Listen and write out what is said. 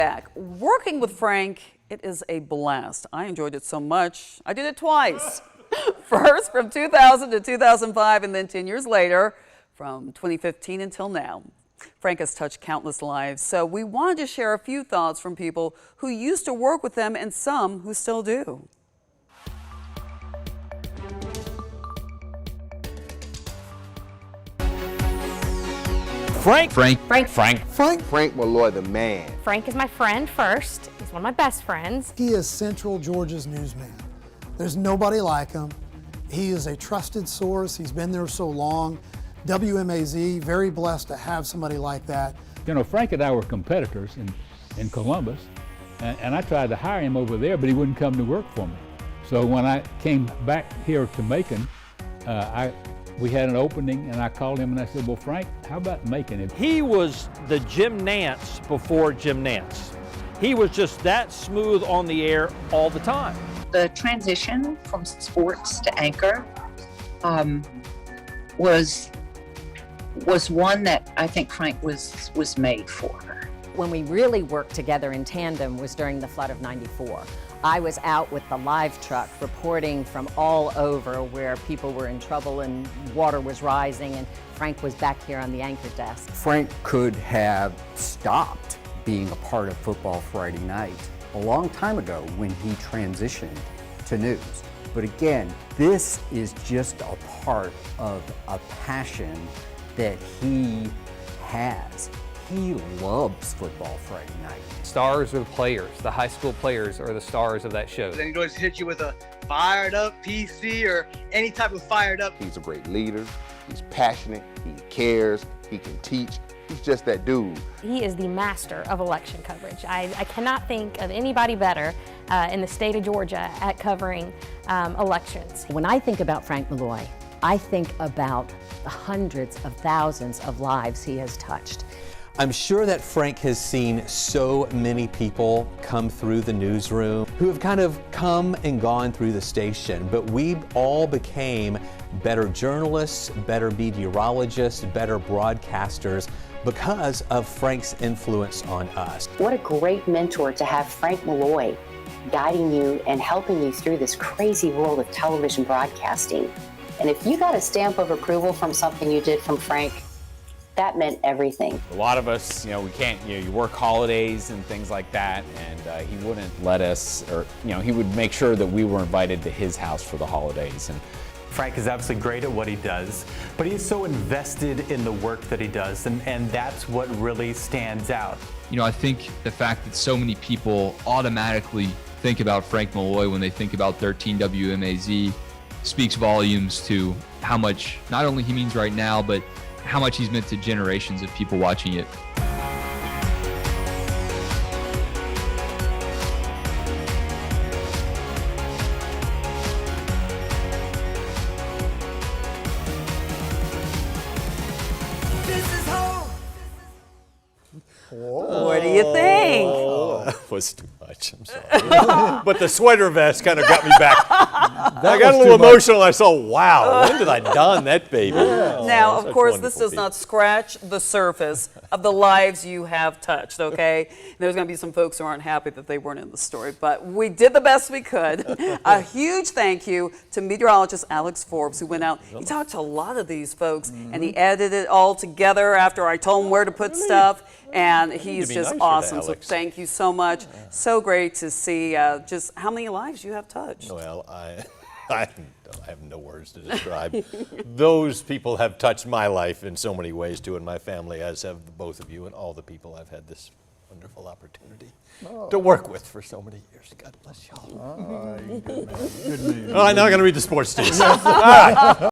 Back. Working with Frank, it is a blast. I enjoyed it so much, I did it twice. First from 2000 to 2005, and then 10 years later, from 2015 until now. Frank has touched countless lives, so we wanted to share a few thoughts from people who used to work with them and some who still do. Frank Malloy, the man. Frank is my friend first. He's one of my best friends. He is Central Georgia's newsman. There's nobody like him. He is a trusted source. He's been there so long. WMAZ, very blessed to have somebody like that. You know, Frank and I were competitors in Columbus, and I tried to hire him over there, but he wouldn't come to work for me. So when I came back here to Macon, we had an opening, and I called him and I said, well, Frank, how about Macon? He was the Jim Nance before Jim Nance. He was just that smooth on the air all the time. The transition from sports to anchor was one that I think Frank was made for. When we really worked together in tandem was during the flood of '94. I was out with the live truck reporting from all over where people were in trouble and water was rising, and Frank was back here on the anchor desk. Frank could have stopped being a part of Football Friday Night a long time ago when he transitioned to news. But again, this is just a part of a passion that he has. He loves Football Friday Night. Stars are the players. The high school players are the stars of that show. Then he always hit you with a fired up PC or any type of fired up. He's a great leader. He's passionate. He cares. He can teach. He's just that dude. He is the master of election coverage. I cannot think of anybody better in the state of Georgia at covering elections. When I think about Frank Malloy, I think about the hundreds of thousands of lives he has touched. I'm sure that Frank has seen so many people come through the newsroom who have kind of come and gone through the station, but we all became better journalists, better meteorologists, better broadcasters because of Frank's influence on us. What a great mentor to have Frank Malloy guiding you and helping you through this crazy world of television broadcasting. And if you got a stamp of approval from something you did from Frank, that meant everything. A lot of us, we can't, you work holidays and things like that, and he wouldn't let us, or, he would make sure that we were invited to his house for the holidays. And Frank is absolutely great at what he does, but he's so invested in the work that he does, and that's what really stands out. I think the fact that so many people automatically think about Frank Malloy when they think about 13 WMAZ speaks volumes to how much not only he means right now, but how much he's meant to generations of people watching it. This is home. What do you think? Oh, that was too much, I'm sorry. But the sweater vest kind of got me back. I got a little emotional. I saw, wow, when did I don that baby? Yeah. Now, of course, this does not scratch the surface of the lives you have touched, okay? There's going to be some folks who aren't happy that they weren't in the story, but we did the best we could. A huge thank you to meteorologist Alex Forbes, who went out. He talked to a lot of these folks, and he edited it all together after I told him where to put stuff, and he's just awesome. So thank you so much. So great to see just how many lives you have touched. Well, I have no words to describe. Those people have touched my life in so many ways too, and my family, as have both of you and all the people I've had this wonderful opportunity to work with for so many years. God bless y'all. Good news. All right, now I'm going to read the sports teams. All right.